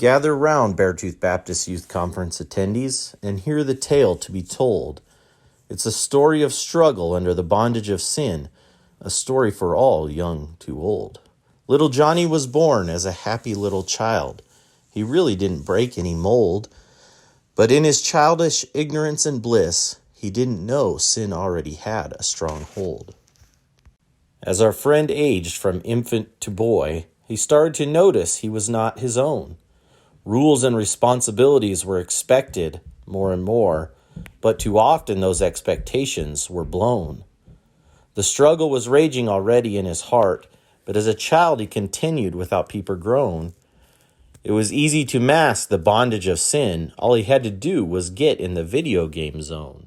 Gather round, Beartooth Baptist Youth Conference attendees, and hear the tale to be told. It's a story of struggle under the bondage of sin, a story for all, young to old. Little Johnny was born as a happy little child. He really didn't break any mold, but in his childish ignorance and bliss, he didn't know sin already had a strong hold. As our friend aged from infant to boy, he started to notice he was not his own. Rules and responsibilities were expected more and more, but too often those expectations were blown. The struggle was raging already in his heart, but as a child he continued without peep or groan. It was easy to mask the bondage of sin. All he had to do was get in the video game zone.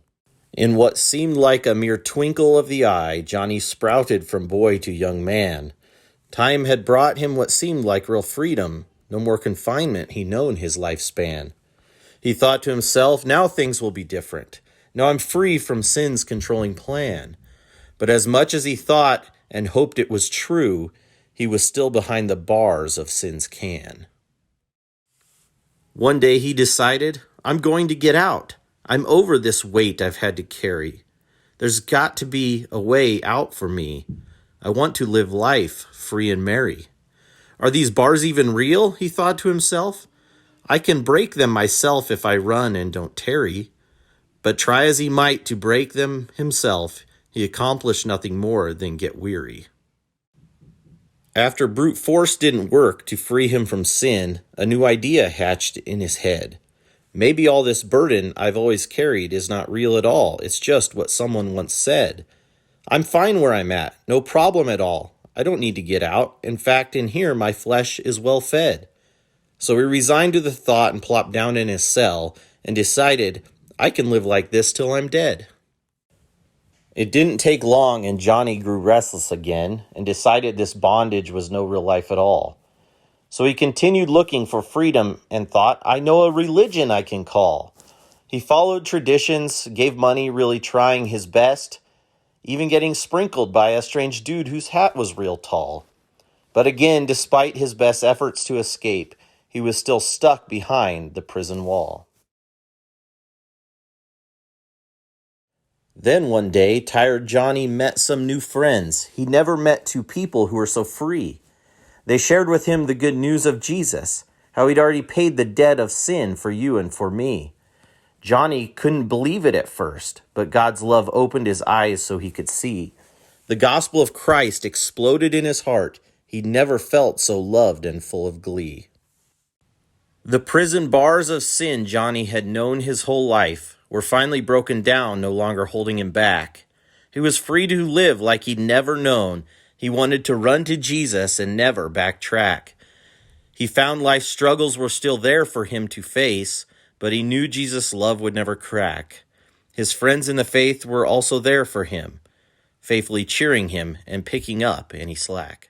In what seemed like a mere twinkle of the eye, Johnny sprouted from boy to young man. Time had brought him what seemed like real freedom. No more confinement he known his lifespan. He thought to himself, now things will be different. Now I'm free from sin's controlling plan. But as much as he thought and hoped it was true, he was still behind the bars of sin's can. One day he decided, I'm going to get out. I'm over this weight I've had to carry. There's got to be a way out for me. I want to live life free and merry. Are these bars even real? He thought to himself. I can break them myself if I run and don't tarry. But try as he might to break them himself, he accomplished nothing more than get weary. After brute force didn't work to free him from sin, a new idea hatched in his head. Maybe all this burden I've always carried is not real at all. It's just what someone once said. I'm fine where I'm at, no problem at all. I don't need to get out. In fact, in here, my flesh is well fed. So he resigned to the thought and plopped down in his cell and decided, I can live like this till I'm dead. It didn't take long and Johnny grew restless again and decided this bondage was no real life at all. So he continued looking for freedom and thought, I know a religion I can call. He followed traditions, gave money, really trying his best, even getting sprinkled by a strange dude whose hat was real tall. But again, despite his best efforts to escape, he was still stuck behind the prison wall. Then one day, tired Johnny met some new friends. He never met two people who were so free. They shared with him the good news of Jesus, how he'd already paid the debt of sin for you and for me. Johnny couldn't believe it at first, but God's love opened his eyes so he could see. The gospel of Christ exploded in his heart. He'd never felt so loved and full of glee. The prison bars of sin Johnny had known his whole life were finally broken down, no longer holding him back. He was free to live like he'd never known. He wanted to run to Jesus and never backtrack. He found life's struggles were still there for him to face, but he knew Jesus' love would never crack. His friends in the faith were also there for him, faithfully cheering him and picking up any slack.